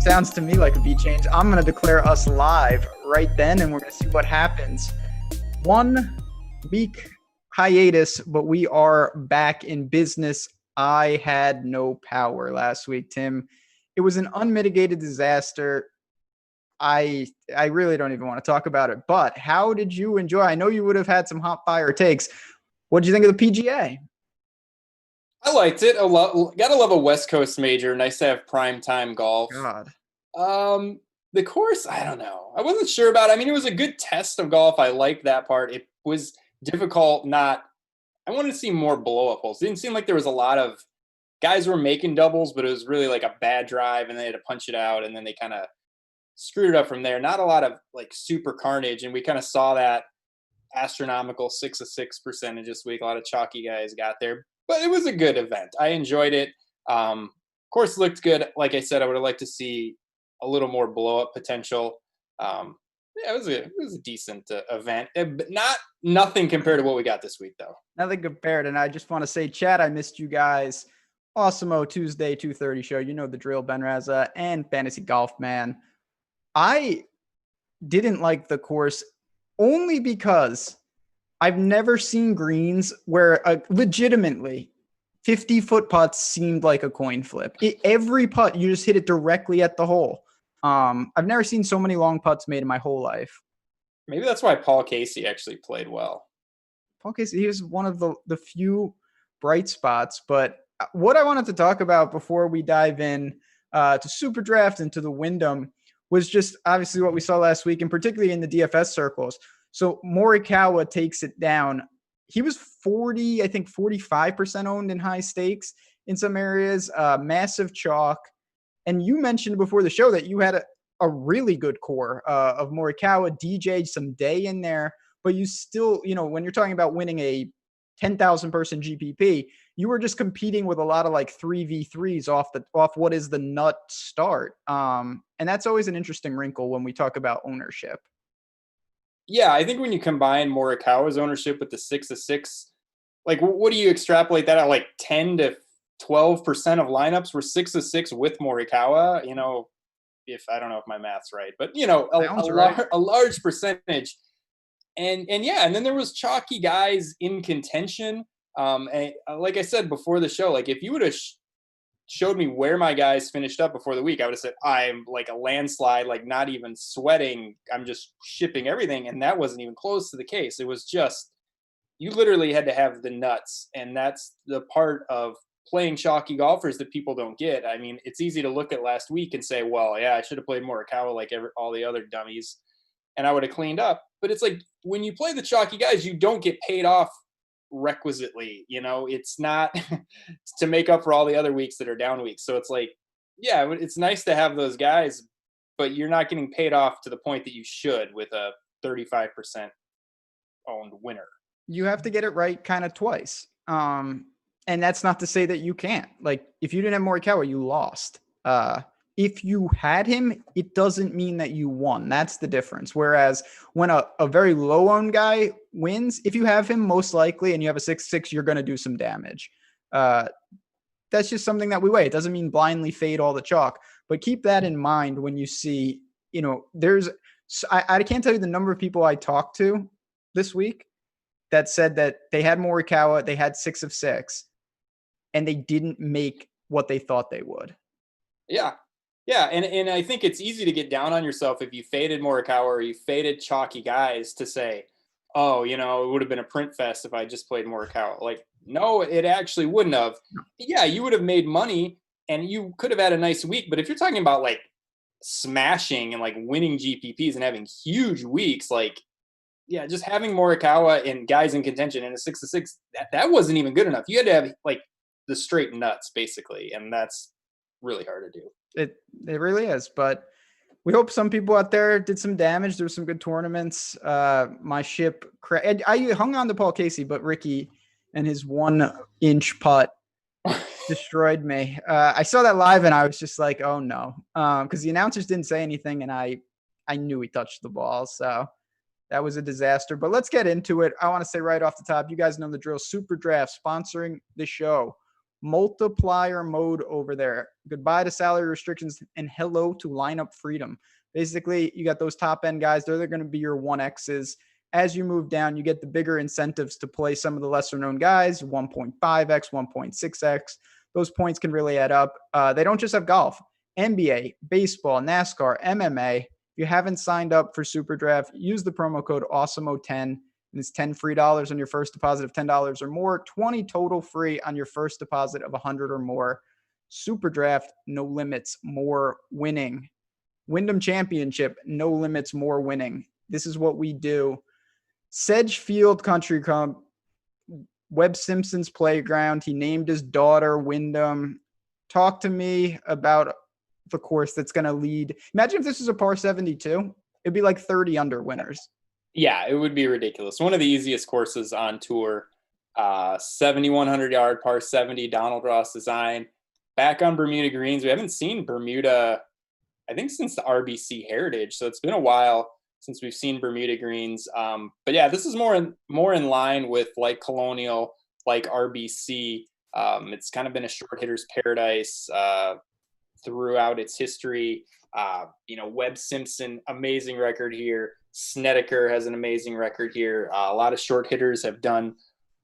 Sounds to me like a beat change. I'm going to declare us live right then, and we're going to see what happens. 1 week hiatus, but we are back in business. I had no power last week, Tim. It was an unmitigated disaster. I really don't even want to talk about it, but how did you enjoy? I know you would have had some hot fire takes. What did you think of the PGA? I liked it a lot. Gotta love a West Coast major. Nice to have prime time golf. God. The course, I don't know. I wasn't sure about it. I mean, it was a good test of golf. I liked that part. It was difficult. I wanted to see more blow up holes. It didn't seem like there was a lot of guys were making doubles, but it was really like a bad drive and they had to punch it out and then they kind of screwed it up from there. Not a lot of like super carnage. And we kind of saw that astronomical 6 of 6 percentage this week. A lot of chalky guys got there, but it was a good event. I enjoyed it. Course looked good. Like I said, I would have liked to see a little more blow up potential. Yeah, it was a decent event, but nothing compared to what we got this week though. Nothing compared. And I just want to say, chat, I missed you guys. Awesemo Tuesday 2:30 show. You know the drill, Ben Rasa and FantasyGolfMan. I didn't like the course only because I've never seen greens where legitimately 50-foot putts seemed like a coin flip. Every putt, you just hit it directly at the hole. I've never seen so many long putts made in my whole life. Maybe that's why Paul Casey actually played well. Paul Casey, he was one of the few bright spots. But what I wanted to talk about before we dive in to SuperDraft and to the Wyndham was just obviously what we saw last week, and particularly in the DFS circles. So Morikawa takes it down. He was 45% owned in high stakes in some areas, massive chalk. And you mentioned before the show that you had a really good core of Morikawa, DJ, some day in there, but you still, when you're talking about winning a 10,000 person GPP, you were just competing with a lot of like 3v3s off what is the nut start. And that's always an interesting wrinkle when we talk about ownership. Yeah, I think when you combine Morikawa's ownership with the 6 of 6, like what do you extrapolate that out? Like 10 to 12% of lineups were 6 of 6 with Morikawa. If I don't know if my math's right, but a large percentage. And then there was chalky guys in contention. And like I said before the show, like if you would have showed me where my guys finished up before the week, I would have said I'm like a landslide, like not even sweating. I'm just shipping everything. And that wasn't even close to the case. It was just, you literally had to have the nuts. And that's the part of playing chalky golfers that people don't get. I mean, it's easy to look at last week and say, well, yeah, I should have played Morikawa like all the other dummies and I would have cleaned up. But it's like when you play the chalky guys, you don't get paid off requisitely. It's not to make up for all the other weeks that are down weeks. So it's like, yeah, it's nice to have those guys, but you're not getting paid off to the point that you should with a 35% owned winner. You have to get it right kind of twice. And that's not to say that you can't. Like, if you didn't have Morikawa, you lost. If you had him, it doesn't mean that you won. That's the difference. Whereas when a very low-owned guy wins, if you have him, most likely, and you have a 6-6, you're going to do some damage. That's just something that we weigh. It doesn't mean blindly fade all the chalk. But keep that in mind when you see, I can't tell you the number of people I talked to this week that said that they had Morikawa, they had 6 of 6, and they didn't make what they thought they would. Yeah. Yeah. And I think it's easy to get down on yourself if you faded Morikawa or you faded chalky guys to say, oh, it would have been a print fest if I just played Morikawa. Like, no, it actually wouldn't have. Yeah, you would have made money and you could have had a nice week. But if you're talking about like smashing and like winning GPPs and having huge weeks, like, yeah, just having Morikawa and guys in contention and a 6 of 6, that wasn't even good enough. You had to have like the straight nuts basically, and that's really hard to do. It really is, but we hope some people out there did some damage. There were some good tournaments. My ship, I hung on to Paul Casey, but Ricky and his 1-inch putt destroyed me. I saw that live and I was just like, oh no, because the announcers didn't say anything, and I knew he touched the ball, so that was a disaster. But let's get into it. I want to say right off the top, you guys know the drill. SuperDraft sponsoring the show. multiplier mode over there. Goodbye to salary restrictions and hello to lineup freedom. Basically, you got those top end guys. They're going to be your 1Xs. As you move down, you get the bigger incentives to play some of the lesser known guys, 1.5x, 1.6x. Those points can really add up. They don't just have golf, NBA, baseball, NASCAR, MMA. If you haven't signed up for SuperDraft, use the promo code Awesemo10. And it's $10 free on your first deposit of $10 or more, 20 total free on your first deposit of 100 or more. SuperDraft, no limits, more winning. Wyndham Championship, no limits, more winning. This is what we do. Sedgefield Country Club, Webb Simpson's playground. He named his daughter Wyndham. Talk to me about the course that's going to lead. Imagine if this was a par 72. It'd be like 30 under winners. Yeah, it would be ridiculous. One of the easiest courses on tour. 7,100 yard par 70, Donald Ross design. Back on Bermuda greens. We haven't seen Bermuda, I think, since the RBC Heritage. So it's been a while since we've seen Bermuda greens. But yeah, this is more in line with like Colonial, like RBC. It's kind of been a short hitter's paradise throughout its history. Webb Simpson, amazing record here. Snedeker has an amazing record here. A lot of short hitters have done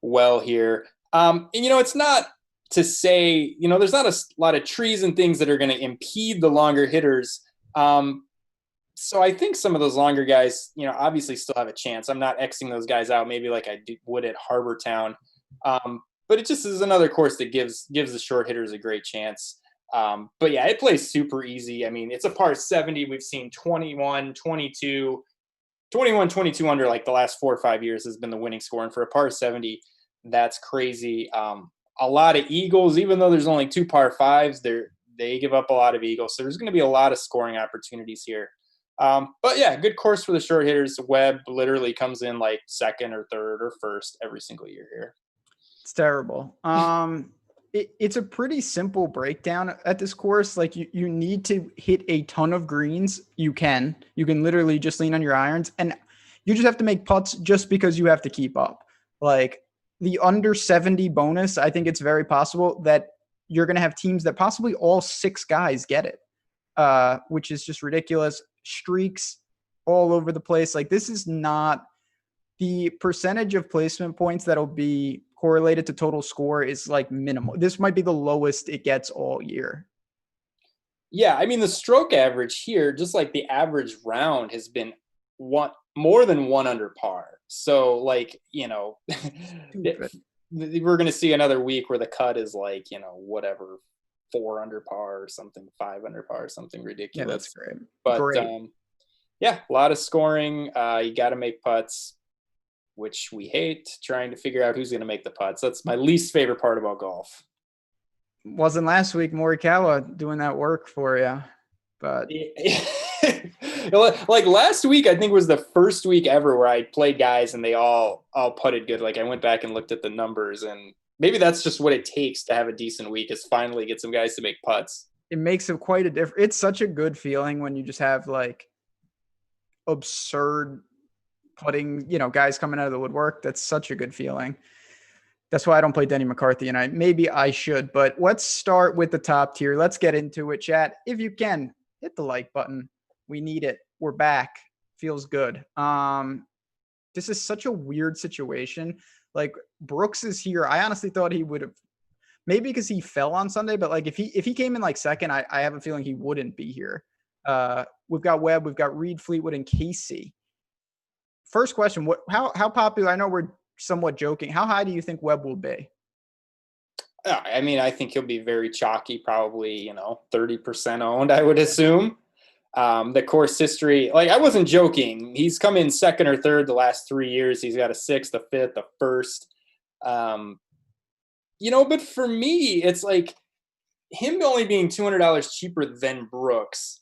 well here. It's not to say, there's not a lot of trees and things that are going to impede the longer hitters. So I think some of those longer guys, obviously still have a chance. I'm not Xing those guys out, maybe like I would at Harbor Town. But it just is another course that gives the short hitters a great chance. But yeah, it plays super easy. I mean, it's a par 70. We've seen 21, 22 under like the last 4 or 5 years has been the winning score. And for a par 70, that's crazy. A lot of eagles, even though there's only 2 par 5s, they give up a lot of eagles. So there's going to be a lot of scoring opportunities here. But yeah, good course for the short hitters. Webb literally comes in like second or third or first every single year here. It's terrible. It's a pretty simple breakdown at this course. Like you need to hit a ton of greens. You can literally just lean on your irons, and you just have to make putts just because you have to keep up. Like the under 70 bonus, I think it's very possible that you're going to have teams that possibly all 6 guys get it, which is just ridiculous. Streaks all over the place. Like this is not the percentage of placement points that'll be correlated to total score is like minimal. This might be the lowest it gets all year. Yeah, I mean the stroke average here, just like the average round, has been more than 1 under par. So like, we're going to see another week where the cut is like, whatever, 4 under par or something, 5 under par, something ridiculous. Yeah, that's great. But great. Yeah, a lot of scoring. You got to make putts, which we hate, trying to figure out who's going to make the putts. That's my least favorite part about golf. Wasn't last week Morikawa doing that work for you, but like last week, I think was the first week ever where I played guys and they all putted good. Like I went back and looked at the numbers, and maybe that's just what it takes to have a decent week, is finally get some guys to make putts. It makes it quite a difference. It's such a good feeling when you just have like absurd putting, guys coming out of the woodwork. That's such a good feeling. That's why I don't play Denny McCarthy, and maybe I should. But let's start with the top tier. Let's get into it, chat. If you can, hit the like button. We need it. We're back. Feels good. This is such a weird situation. Like Brooks is here. I honestly thought he would have, maybe because he fell on Sunday, but like if he came in like second, I have a feeling he wouldn't be here. We've got Webb, we've got Reed, Fleetwood, and Casey. First question: how popular? I know we're somewhat joking. How high do you think Webb will be? I mean, I think he'll be very chalky, probably 30% owned, I would assume. The course history, like I wasn't joking. He's come in second or third the last 3 years. He's got a 6th, a 5th, a 1st. But for me, it's like him only being $200 cheaper than Brooks.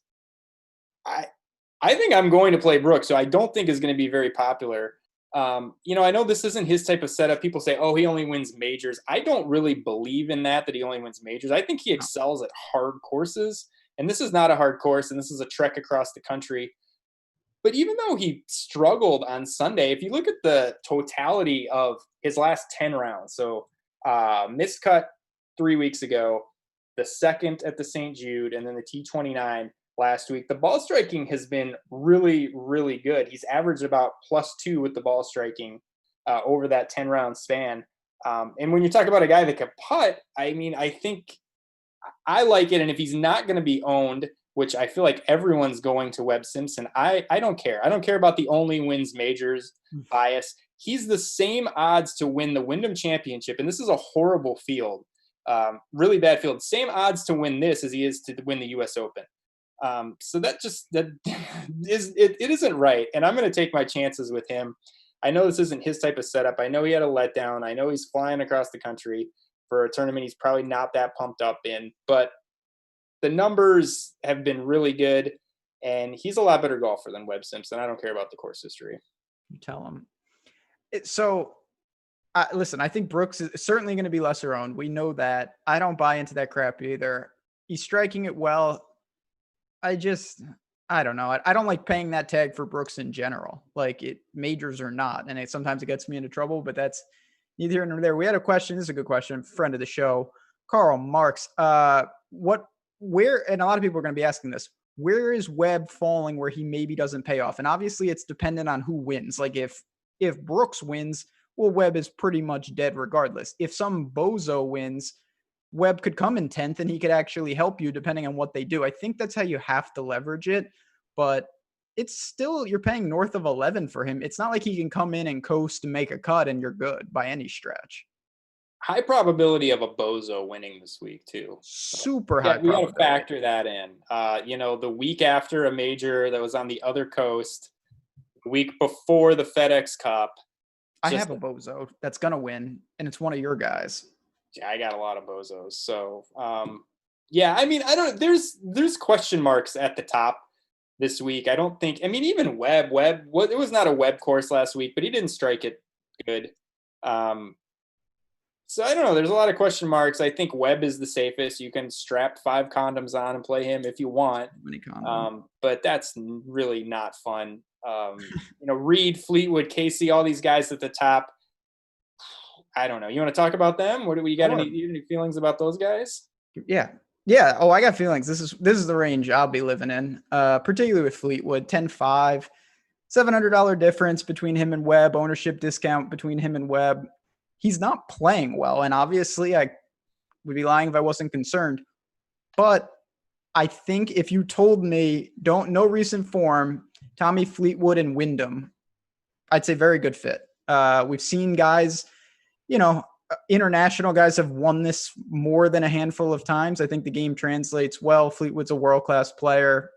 I think I'm going to play Brooks, so I don't think is going to be very popular. I know this isn't his type of setup. People say, oh, he only wins majors. I don't really believe in that he only wins majors. I think he excels at hard courses, and this is not a hard course, and this is a trek across the country. But even though he struggled on Sunday, if you look at the totality of his last 10 rounds, so missed cut 3 weeks ago, the second at the St. Jude, and then the T29 last week. The ball striking has been really, really good. He's averaged about +2 with the ball striking over that 10-round span. And when you talk about a guy that can putt, I mean, I think I like it. And if he's not going to be owned, which I feel like everyone's going to Webb Simpson, I don't care. I don't care about the only wins majors bias. He's the same odds to win the Wyndham Championship. And this is a horrible field, really bad field. Same odds to win this as he is to win the US Open. So that it isn't right. And I'm going to take my chances with him. I know this isn't his type of setup. I know he had a letdown. I know he's flying across the country for a tournament he's probably not that pumped up in, but the numbers have been really good, and he's a lot better golfer than Webb Simpson. I don't care about the course history. You tell him. Listen, I think Brooks is certainly going to be lesser owned. We know that. I don't buy into that crap either. He's striking it well. I don't know. I don't like paying that tag for Brooks in general, like it majors or not. And sometimes it gets me into trouble, but that's neither here nor there. We had a question. This is a good question. Friend of the show, Carl Marks. Where, and a lot of people are going to be asking this, where is Webb falling where he maybe doesn't pay off? And obviously it's dependent on who wins. Like if Brooks wins, well, Webb is pretty much dead regardless. If some bozo wins, Webb could come in 10th and he could actually help you depending on what they do. I think that's how you have to leverage it, but it's still, you're paying north of 11 for him. It's not like he can come in and coast and make a cut and you're good by any stretch. High probability of a bozo winning this week too. Super high. We got to factor that in. The week after a major that was on the other coast, the week before the FedEx Cup. I have a bozo that's going to win, and it's one of your guys. Yeah, I got a lot of bozos. So, I mean, there's question marks at the top this week. I don't think, I mean, even Webb, it was not a Webb course last week, but he didn't strike it good. So I don't know. There's a lot of question marks. I think Webb is the safest. You can strap 5 condoms on and play him if you want. But that's really not fun. Reed, Fleetwood, Casey, all these guys at the top. I don't know. You want to talk about them? What do we got? Any feelings about those guys? Yeah. Oh, I got feelings. This is the range I'll be living in. Particularly with Fleetwood, 10-5, $700 difference between him and Webb. Ownership discount between him and Webb. He's not playing well, and obviously I would be lying if I wasn't concerned. But I think if you told me no recent form, Tommy Fleetwood and Wyndham, I'd say very good fit. We've seen guys, international guys have won this more than a handful of times. I think the game translates well. Fleetwood's a world-class player.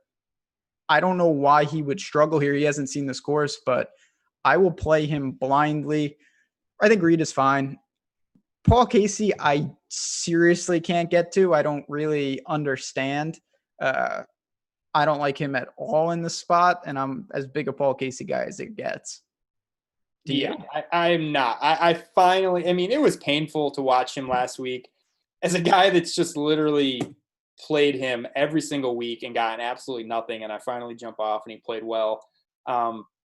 I don't know why he would struggle here. He hasn't seen this course, but I will play him blindly. I think Reed is fine. Paul Casey, I seriously can't get to. I don't really understand. I don't like him at all in the spot, and I'm as big a Paul Casey guy as it gets. I'm not. I finally, it was painful to watch him last week as a guy that's just literally played him every single week and gotten absolutely nothing, and I finally jump off and he played well.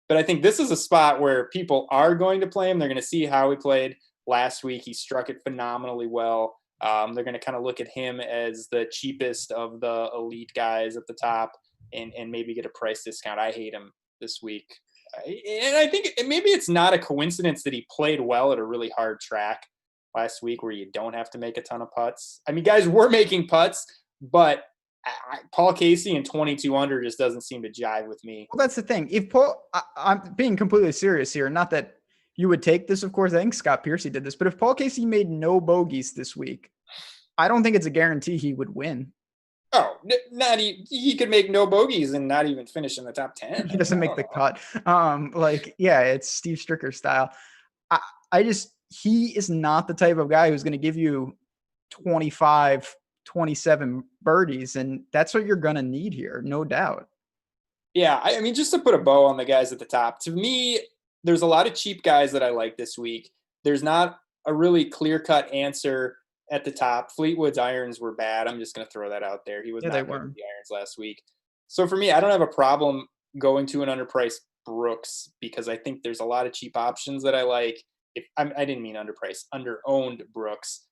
But I think this is a spot where people are going to play him. They're going to see how he played last week. He struck it phenomenally well. They're going to kind of look at him as the cheapest of the elite guys at the top and maybe get a price discount. I hate him this week. And I think maybe it's not a coincidence that he played well at a really hard track last week where you don't have to make a ton of putts. I mean, guys were making putts, but Paul Casey and 22 under just doesn't seem to jive with me. Well, that's the thing. If I'm being completely serious here, not that you would take this, of course. I think Scott Piercy did this, but if Paul Casey made no bogeys this week, I don't think it's a guarantee he would win. Oh, he could make no bogeys and not even finish in the top 10. He doesn't make the cut. It's Steve Stricker style. He is not the type of guy who's going to give you 25, 27 birdies, and that's what you're going to need here, no doubt. Yeah, I mean, just to put a bow on the guys at the top, to me, there's a lot of cheap guys that I like this week. There's not a really clear-cut answer at the top. Fleetwood's irons were bad. I'm just going to throw that out there. He was not good with the irons last week. So for me, I don't have a problem going to an underpriced Brooks because I think there's a lot of cheap options that I like. I didn't mean underpriced, under-owned Brooks.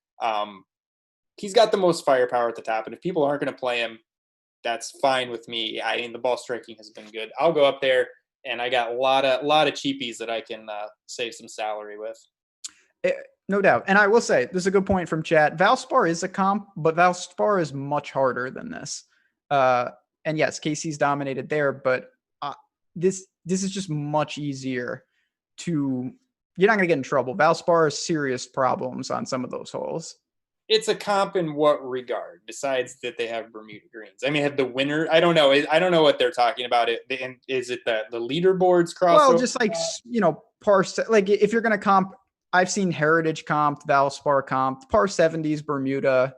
he's got the most firepower at the top. And if people aren't going to play him, that's fine with me. I mean, the ball striking has been good. I'll go up there, and I got a lot of cheapies that I can save some salary with. No doubt. And I will say, this is a good point from chat. Valspar is a comp, but Valspar is much harder than this. And yes, Casey's dominated there, but this is just much easier to, you're not going to get in trouble. Valspar has serious problems on some of those holes. It's a comp in what regard, besides that they have Bermuda greens? I mean, have the winner, I don't know. I don't know what they're talking about. Is it the leaderboards crossover? Well, just like, like if you're going to comp, I've seen Heritage comp, Valspar comp, par 70s, Bermuda,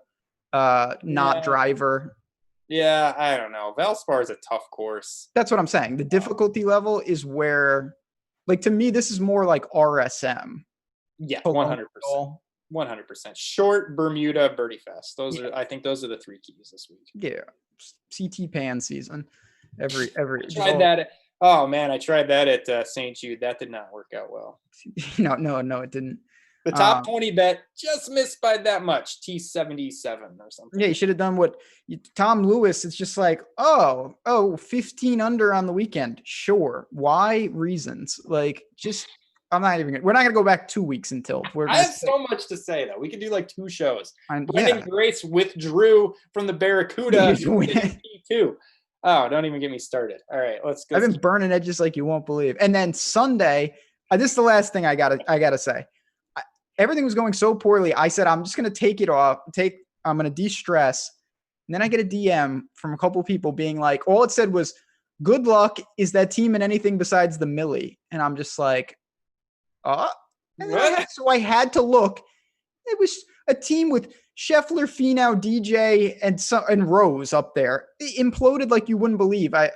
not driver. Yeah, I don't know. Valspar is a tough course. That's what I'm saying. The difficulty level is where, like, to me, this is more like RSM. Yeah, 100%. 100%. Short Bermuda Birdie Fest. I think those are the three keys this week. Yeah. CT Pan season. Every tried that. Oh man, I tried that at St. Jude. That did not work out well. No, it didn't. The top 20 bet just missed by that much. T77 or something. Yeah, you should have done what Tom Lewis. It's just like, 15 under on the weekend. Sure. Why? Reasons. Like, just, we're not going to go back 2 weeks until I have so much to say though. We could do like 2 shows. Yeah. Grace withdrew from the Barracuda P2. Oh, don't even get me started. All right, let's go. I've been burning edges like you won't believe. And then Sunday, this is the last thing I gotta say. Everything was going so poorly. I said, I'm just gonna take it off. I'm gonna de-stress. And then I get a DM from a couple of people being like, all it said was, "Good luck. Is that team in anything besides the Millie?" And I'm just like, so I had to look. It was a team with Scheffler, Finau, DJ, and Rose up there. It imploded like you wouldn't believe. I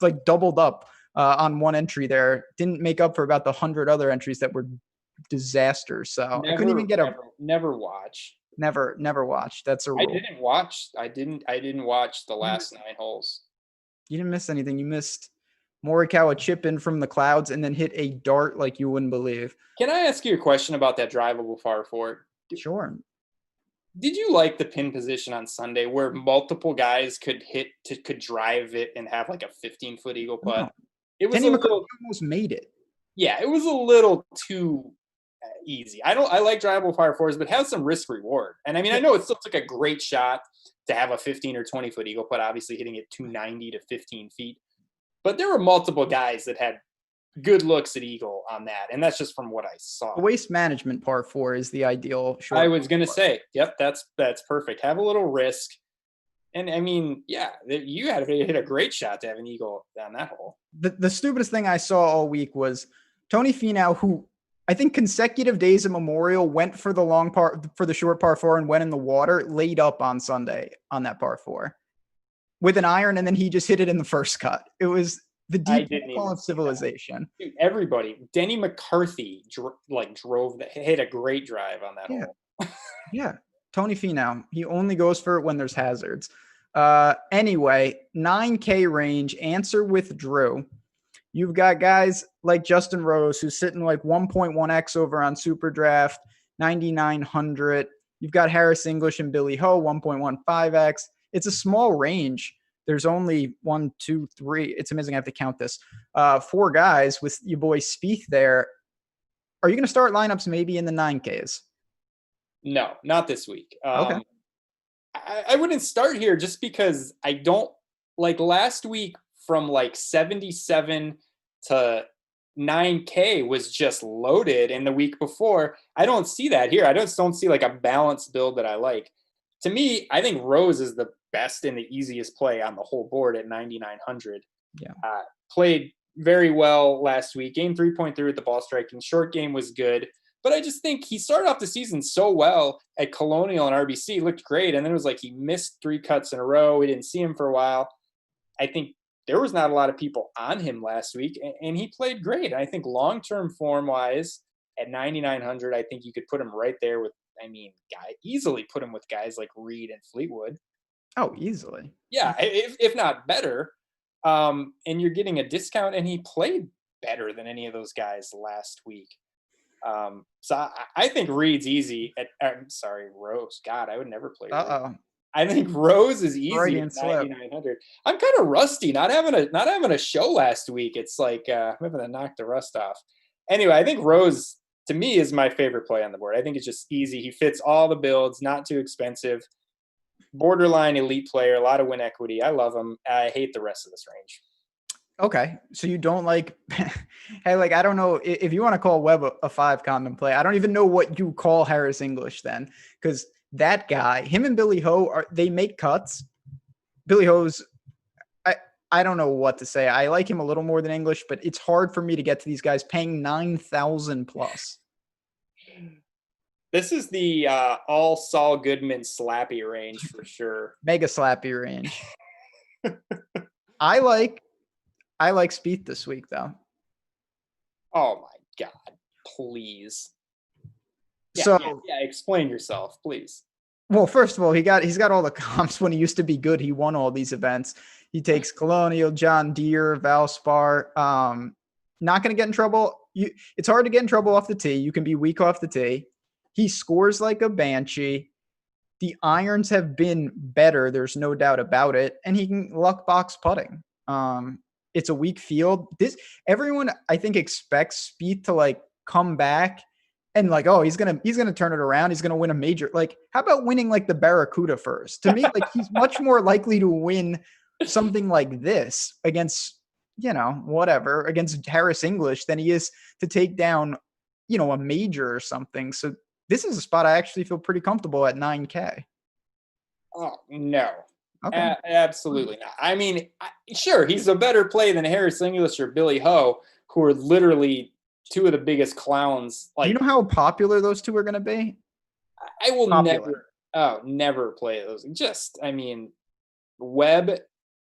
like doubled up on one entry there. Didn't make up for about the 100 other entries that were disasters. So I couldn't even get never watch. Never watch. That's a rule. I didn't watch the last 9 holes. You didn't miss anything. You missed Morikawa chip in from the clouds and then hit a dart like you wouldn't believe. Can I ask you a question about that drivable par 4? Sure. Did you like the pin position on Sunday where multiple guys could drive it and have like a 15-foot eagle putt? No. It was almost made it. Yeah, it was a little too easy. I like drivable par 4s, but have some risk reward. And I mean, I know it still took a great shot to have a 15 or 20-foot eagle putt, obviously hitting it 290 to 15 feet. But there were multiple guys that had good looks at eagle on that, and that's just from what I saw. The waste management par 4 is the ideal short. I was going to say, yep, that's perfect. Have a little risk. And I mean, yeah, you had to hit a great shot to have an eagle on that hole. The stupidest thing I saw all week was Tony Finau, who I think consecutive days of Memorial went for the short par 4 and went in the water, laid up on Sunday on that par 4 with an iron, and then he just hit it in the first cut. It was the deep call of civilization. Dude, everybody, Denny McCarthy hit a great drive on that hole. Yeah. Tony Finau, he only goes for it when there's hazards. Anyway, 9K range, answer with Drew. You've got guys like Justin Rose, who's sitting like 1.1x over on SuperDraft, 9,900. You've got Harris English and Billy Ho, 1.15x. It's a small range. There's only 1, 2, 3. It's amazing I have to count this. 4 guys with your boy Spieth there. Are you going to start lineups maybe in the 9Ks? No, not this week. Okay. I wouldn't start here just because I don't like last week from like 77 to 9K was just loaded. And the week before, I don't see that here. I just don't see like a balanced build that I like. To me, I think Rose is the best and the easiest play on the whole board at 9,900. Yeah. Played very well last week. Game 3.3 with the ball striking. Short game was good. But I just think he started off the season so well at Colonial and RBC. Looked great. And then it was like he missed 3 cuts in a row. We didn't see him for a while. I think there was not a lot of people on him last week. And he played great. I think long-term form-wise at 9,900, I think you could put him right there with, easily put him with guys like Reed and Fleetwood. Oh, easily. Yeah, if not better. And you're getting a discount, and he played better than any of those guys last week. So I think Reed's easy. I'm sorry, Rose. God, I would never play Reed. Uh-oh. I think Rose is easy Freudian at slip. 9,900. I'm kind of rusty. Not having a show last week. It's like I'm having to knock the rust off. Anyway, I think Rose to me is my favorite play on the board. I think it's just easy. He fits all the builds. Not too expensive. Borderline elite player. A lot of win equity. I love him. I hate the rest of this range. Okay, so you don't like, hey, like, I don't know if you want to call Webb a 5 condom play. I don't even know what you call Harris English then, because that guy, him and Billy Ho, they make cuts. Billy Ho's, I don't know what to say. I like him a little more than English, but it's hard for me to get to these guys paying 9,000 plus. This is the all Saul Goodman slappy range for sure. Mega slappy range. I like Spieth this week though. Oh my God, please. Yeah, explain yourself, please. Well, first of all, he's got all the comps. When he used to be good, he won all these events. He takes Colonial, John Deere, Valspar. Not going to get in trouble. It's hard to get in trouble off the tee. You can be weak off the tee. He scores like a banshee. The irons have been better. There's no doubt about it. And he can luck box putting. It's a weak field. Everyone I think expects Spieth to like come back and like, oh, he's gonna turn it around. He's gonna win a major. Like, how about winning like the Barracuda first? To me, like he's much more likely to win something like this against, whatever, against Harris English than he is to take down, a major or something. So this is a spot I actually feel pretty comfortable at 9K. Oh no. Okay. Absolutely not. I mean, sure, he's a better play than Harris English or Billy Ho, who are literally two of the biggest clowns. Like, do you know how popular those two are going to be? I will never play those. Webb,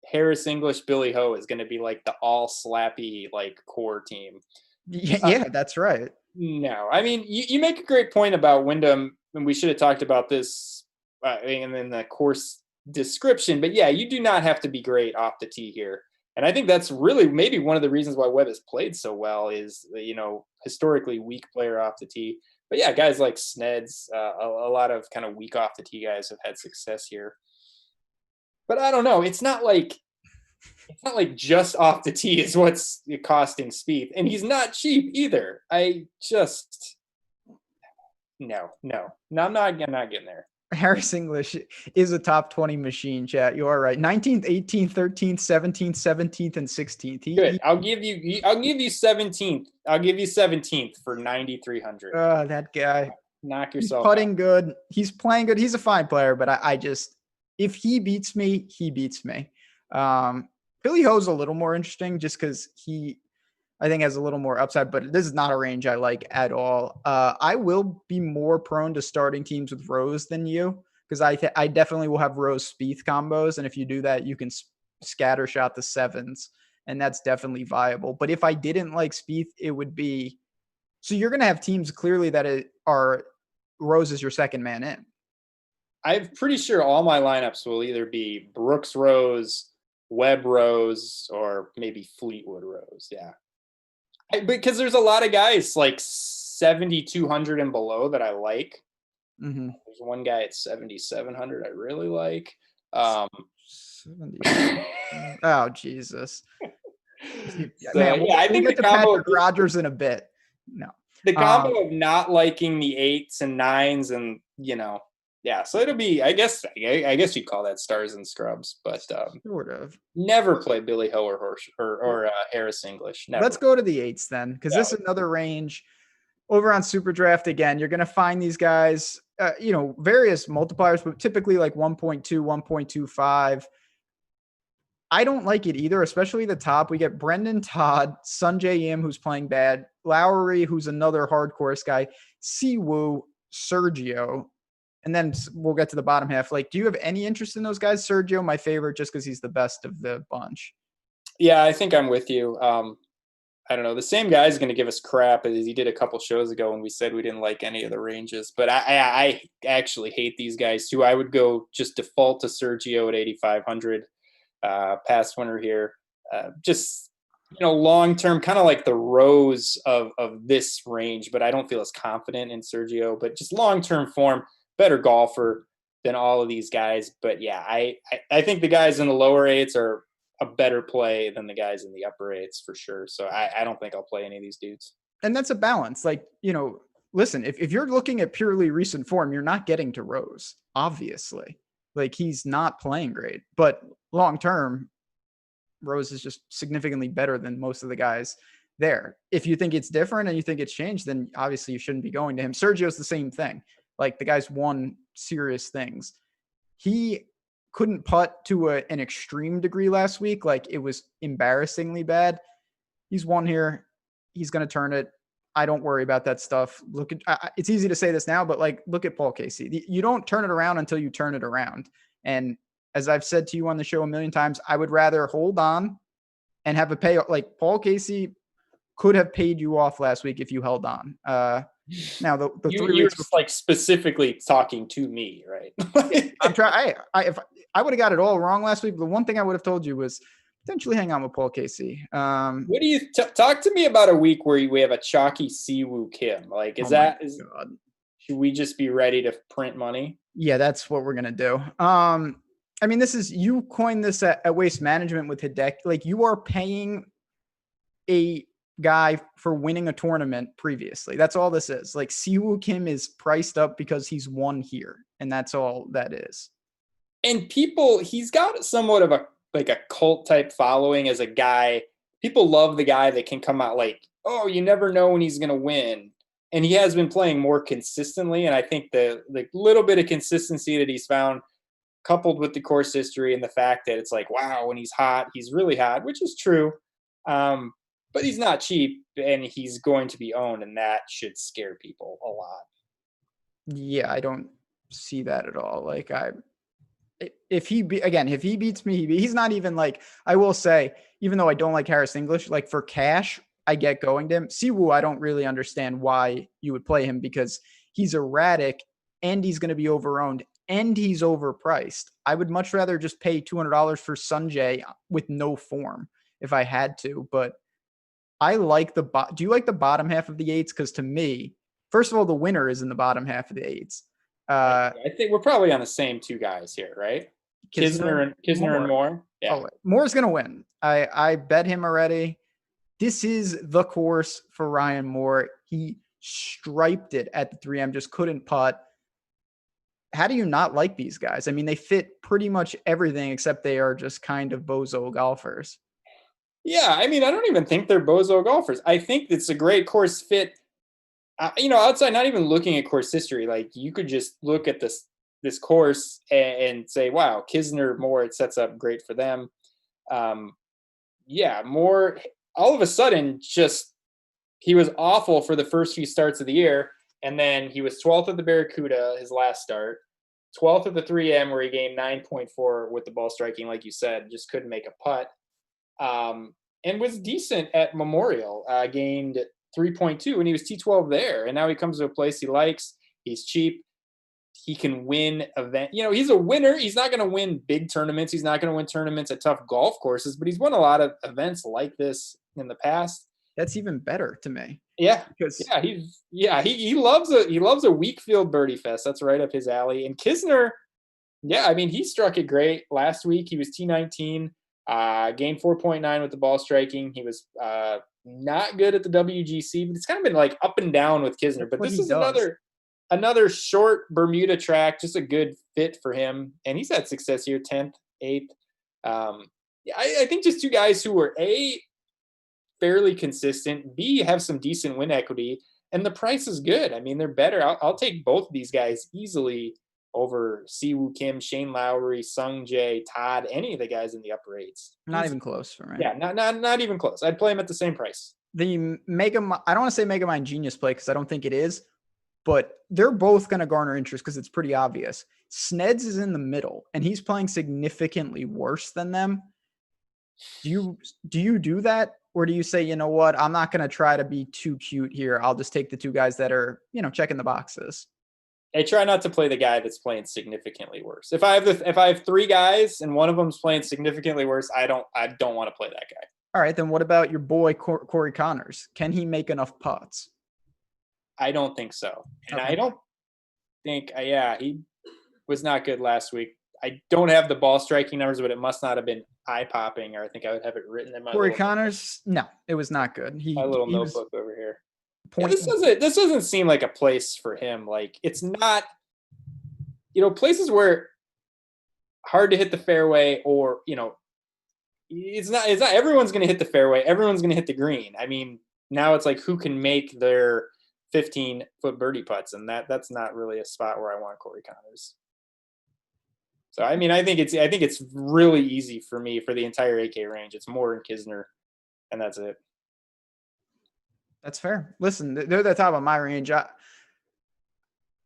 Harris English, Billy Ho is going to be like the all slappy like core team. Yeah, that's right. No, I mean, you make a great point about Wyndham, and we should have talked about this and then the course description, but yeah, you do not have to be great off the tee here. And I think that's really maybe one of the reasons why Webb has played so well is, historically weak player off the tee. But yeah, guys like Sneds, a lot of kind of weak off the tee guys have had success here. But I don't know. It's not like just off the tee is what's costing Spieth. And he's not cheap either. No, I'm not getting there. Harris English is a top 20 machine, chat. You are right. 19th, 18th, 13th, 17th, 17th, and 16th. Good. I'll give you 17th. I'll give you 17th for 9,300. Oh, that guy. Knock yourself He's putting out. good. He's playing good. He's a fine player, but I just, if he beats me, he beats me. Billy Ho's a little more interesting just because I think has a little more upside, but this is not a range I like at all. I will be more prone to starting teams with Rose than you because I definitely will have Rose Spieth combos, and if you do that, you can scatter shot the sevens, and that's definitely viable. But if I didn't like Spieth, it would be so you're going to have teams clearly that are Rose is your second man in. I'm pretty sure all my lineups will either be Brooks Rose, Webb Rose, or maybe Fleetwood Rose. Yeah. Because there's a lot of guys like 7,200 and below that I like. Mm-hmm. There's one guy at 7,700 I really like. 70. Oh, Jesus. So, man, yeah, I think we'll get to Patrick Rogers in a bit. No. The combo of not liking the 8s and 9s and, yeah, so it'll be, I guess you'd call that stars and scrubs, but sort of. Never play Billy Ho or Harris English. Never. Let's go to the 8s then, because this is another range over on SuperDraft. Again, you're going to find these guys, various multipliers, but typically like 1.2, 1.25. I don't like it either, especially the top. We get Brendan Todd, Sungjae Im, who's playing bad, Lowry, who's another hard course guy, Siwoo, Sergio. And then we'll get to the bottom half. Like, do you have any interest in those guys? Sergio, my favorite, just because he's the best of the bunch. Yeah, I think I'm with you. I don't know. The same guy is going to give us crap as he did a couple shows ago when we said we didn't like any of the ranges. But I actually hate these guys too. I would go just default to Sergio at 8,500. Past winner here. long term, kind of like the Rose of this range, but I don't feel as confident in Sergio. But just long term form, better golfer than all of these guys. But yeah, I think the guys in the lower eights are a better play than the guys in the upper eights for sure. So I don't think I'll play any of these dudes. And that's a balance. Like, listen, if you're looking at purely recent form, you're not getting to Rose, obviously. Like, he's not playing great, but long term, Rose is just significantly better than most of the guys there. If you think it's different and you think it's changed, then obviously you shouldn't be going to him. Sergio's the same thing. Like, the guy's won serious things. He couldn't putt to an extreme degree last week. Like, it was embarrassingly bad. He's won here. He's going to turn it. I don't worry about that stuff. Look at, it's easy to say this now, but like, look at Paul Casey. You don't turn it around until you turn it around. And as I've said to you on the show a million times, I would rather hold on and have a payoff. Like, Paul Casey could have paid you off last week if you held on. Now the you're just like specifically talking to me, right? I'm trying. If I would have got it all wrong last week, the one thing I would have told you was potentially hang on with Paul Casey. What do you talk to me about a week where we have a chalky Siwoo Kim? Like, should we just be ready to print money? Yeah, that's what we're gonna do. I mean, you coined this at Waste Management with Hideki. Like, you are paying a guy for winning a tournament previously. That's all this is. Like, Siwoo Kim is priced up because he's won here, and that's all that is. And he's got somewhat of a cult type following as a guy. People love the guy that can come out like, oh, you never know when he's going to win. And he has been playing more consistently. And I think the little bit of consistency that he's found, coupled with the course history and the fact that it's like, wow, when he's hot, he's really hot, which is true. But he's not cheap, and he's going to be owned, and that should scare people a lot. Yeah, I don't see that at all. Like, if he beats me, he's not even like, I will say, even though I don't like Harris English, like, for cash, I get going to him. Siwoo, I don't really understand why you would play him, because he's erratic and he's going to be overowned and he's overpriced. I would much rather just pay $200 for Sunjay with no form if I had to, but I like do you like the bottom half of the eights? Because to me, first of all, the winner is in the bottom half of the eights. I think we're probably on the same two guys here, right? Kisner and Moore. Yeah. Oh, Moore's going to win. I bet him already. This is the course for Ryan Moore. He striped it at the 3M, just couldn't putt. How do you not like these guys? I mean, they fit pretty much everything except they are just kind of bozo golfers. Yeah, I mean, I don't even think they're bozo golfers. I think it's a great course fit. Outside, not even looking at course history, like, you could just look at this course and say, wow, Kisner, Moore, it sets up great for them. Moore, all of a sudden, he was awful for the first few starts of the year, and then he was 12th at the Barracuda his last start, 12th at the 3M where he gained 9.4 with the ball striking, like you said, just couldn't make a putt. And was decent at Memorial, gained 3.2 when he was T12 there. And now he comes to a place he likes. He's cheap. He can win event. He's a winner. He's not going to win big tournaments. He's not going to win tournaments at tough golf courses, but he's won a lot of events like this in the past. That's even better to me. Yeah. He loves a weak field birdie fest. That's right up his alley. And Kisner, he struck it great last week. He was T19. Gained 4.9 with the ball striking. He was not good at the WGC, but it's kind of been like up and down with Kisner. But this is another short Bermuda track, just a good fit for him. And he's had success here, 10th, 8th. I think just two guys who were A, fairly consistent, B, have some decent win equity, and the price is good. I mean, they're better. I'll take both of these guys easily over Siwoo Kim, Shane Lowry, Sung Jae, Todd, any of the guys in the upper eights. Not even close for me. Yeah, not even close. I'd play him at the same price. The I don't want to say Megamind Genius play because I don't think it is, but they're both going to garner interest because it's pretty obvious. Sneds is in the middle, and he's playing significantly worse than them. Do you do that? Or do you say, you know what, I'm not going to try to be too cute here. I'll just take the two guys that are, checking the boxes. I try not to play the guy that's playing significantly worse. If I have three guys and one of them's playing significantly worse, I don't want to play that guy. All right, then what about your boy Corey Connors? Can he make enough putts? I don't think so. And Okay. I don't think, he was not good last week. I don't have the ball striking numbers, but it must not have been eye popping, or I think I would have it written in Corey Connors, no, it was not good. my little He was notebook over here. Yeah, point. this doesn't seem like a place for him. Like, it's not, places where hard to hit the fairway, or it's not everyone's going to hit the fairway. Everyone's going to hit the green. I mean, now it's like, who can make their 15-foot birdie putts, and that's not really a spot where I want Corey Connors. So I mean, I think it's really easy for me for the entire AK range. It's Moore and Kisner, and that's it. That's fair. Listen, they're the top of my range. I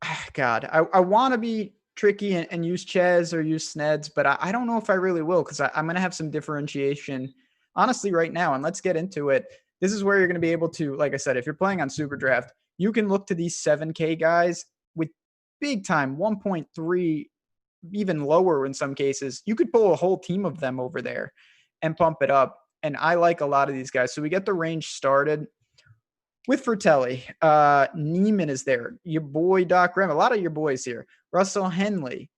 want to be tricky and use Chez or use Sneds, but I don't know if I really will, because I'm going to have some differentiation, honestly, right now. And let's get into it. This is where you're going to be able to, like I said, if you're playing on SuperDraft, you can look to these 7K guys with big time 1.3, even lower in some cases. You could pull a whole team of them over there and pump it up. And I like a lot of these guys. So we get the range started with Fratelli. Neiman is there. Your boy Doc Rem. A lot of your boys here. Russell Henley,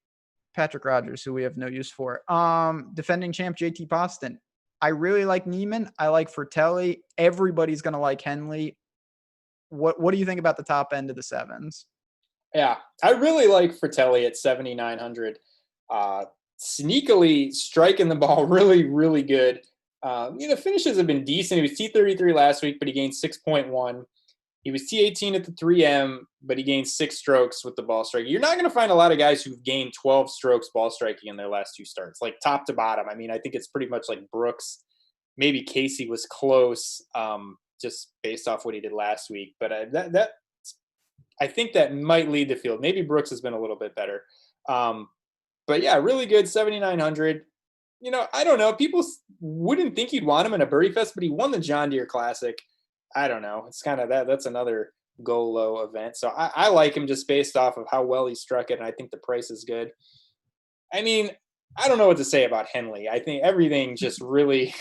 Patrick Rogers, who we have no use for. Defending champ JT Poston. I really like Neiman. I like Fratelli. Everybody's gonna like Henley. What do you think about the top end of the sevens? Yeah, I really like Fratelli at 7,900. Sneakily striking the ball really, really good. Finishes have been decent. He was T33 last week, but he gained 6.1. He was T18 at the 3M, but he gained 6 strokes with the ball striking. You're not going to find a lot of guys who've gained 12 strokes ball striking in their last 2 starts, like top to bottom. I mean, I think it's pretty much like Brooks. Maybe Casey was close, just based off what he did last week. But I think that might lead the field. Maybe Brooks has been a little bit better. But yeah, really good, 7,900. I don't know. People wouldn't think you'd want him in a birdie fest, but he won the John Deere Classic. I don't know. It's kind of that's another go low event. So I like him just based off of how well he struck it, and I think the price is good. I mean, I don't know what to say about Henley. I think everything just really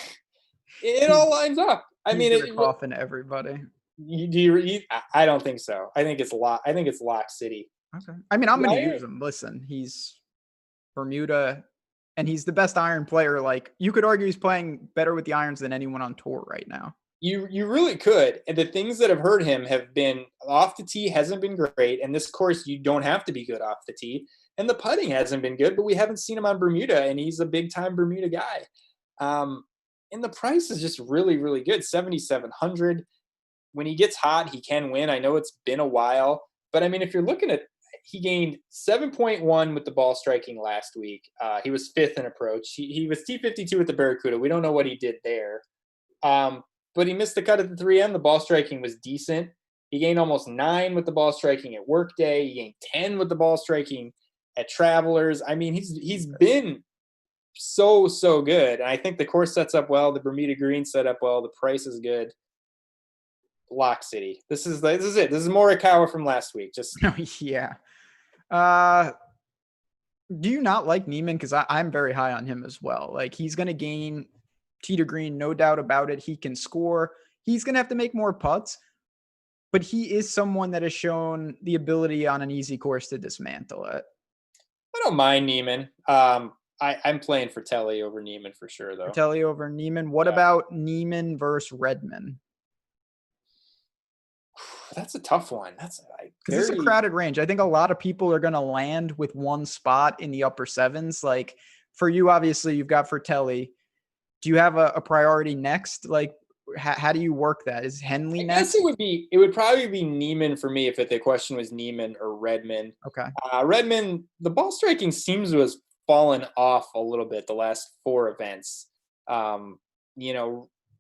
it all lines up. I mean, it's coughing everybody. I don't think so. I think it's lock. I think it's Lock City. Okay. I mean, I'm going to use him. Listen, he's Bermuda, and he's the best iron player. Like, you could argue he's playing better with the irons than anyone on tour right now. You really could. And the things that have hurt him have been off the tee hasn't been great. And this course, you don't have to be good off the tee. And the putting hasn't been good, but we haven't seen him on Bermuda, and he's a big time Bermuda guy. And the price is just really, really good. 7,700. When he gets hot, he can win. I know it's been a while, but I mean, if you're looking at, he gained 7.1 with the ball striking last week. He was 5th in approach. He was T52 with the Barracuda. We don't know what he did there. But he missed the cut at the 3M. The ball striking was decent. He gained almost 9 with the ball striking at Workday. He gained 10 with the ball striking at Travelers. I mean, he's been so good. And I think the course sets up well. The Bermuda Green set up well. The price is good. Lock City. This is it. This is Morikawa from last week. Just yeah. Do you not like Neiman? Because I'm very high on him as well. Like, he's going to gain tee to green, no doubt about it. He can score. He's going to have to make more putts, but he is someone that has shown the ability on an easy course to dismantle it. I don't mind Neiman. I'm playing Fratelli over Neiman for sure, though. Fratelli over Neiman. What about Neiman versus Redman? That's a tough one. Because it's a crowded range. I think a lot of people are going to land with one spot in the upper sevens. Like, for you, obviously, you've got Fratelli. Do you have a priority next? Like, how do you work that? Is Henley next? I guess it would probably be Neiman for me if the question was Neiman or Redman. Okay. Redman, the ball striking seems to have fallen off a little bit the last 4 events. Gained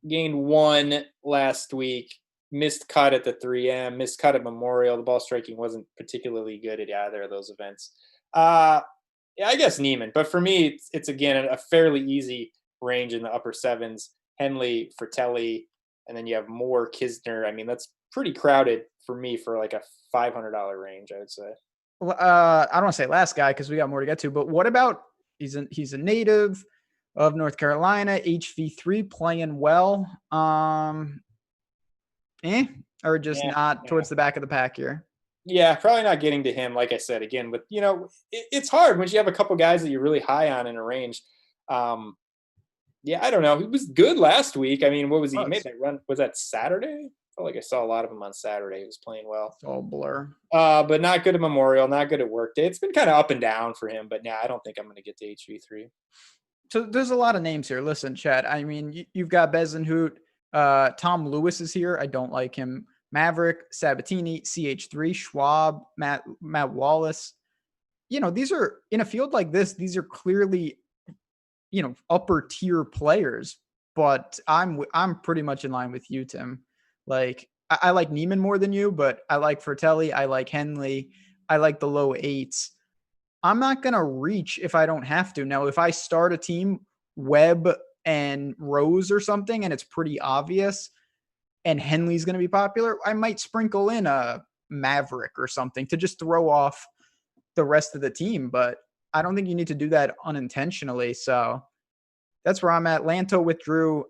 1 last week. Missed cut at the 3M, missed cut at Memorial. The ball striking wasn't particularly good at either of those events. I guess Neiman. But for me, it's again, a fairly easy range in the upper sevens. Henley, Fratelli, and then you have Moore, Kisner. I mean, that's pretty crowded for me for like a $500 range, I would say. Well, I don't want to say last guy because we got more to get to, but what about he's a native. of North Carolina, HV3 playing well. Or just not towards the back of the pack here. Yeah, probably not getting to him. Like I said, again, with it's hard once you have a couple guys that you're really high on in a range. Yeah, I don't know. He was good last week. I mean, what was he? He made that run. Was that Saturday? I felt like I saw a lot of him on Saturday. He was playing well. It's all blur. But not good at Memorial, not good at Workday. It's been kind of up and down for him. But yeah, I don't think I'm going to get to HV3. So there's a lot of names here. Listen, Chad. I mean, you've got Bezenhout. Tom Lewis is here. I don't like him. Maverick, Sabatini, CH3, Schwab, Matt Wallace. These are in a field like this. These are clearly, upper tier players. But I'm pretty much in line with you, Tim. Like I like Neiman more than you, but I like Fratelli. I like Henley. I like the low 8s. I'm not gonna reach if I don't have to. Now, if I start a team, Webb and Rose or something, and it's pretty obvious, and Henley's going to be popular, I might sprinkle in a Maverick or something to just throw off the rest of the team. But I don't think you need to do that unintentionally. So that's where I'm at. Lanto withdrew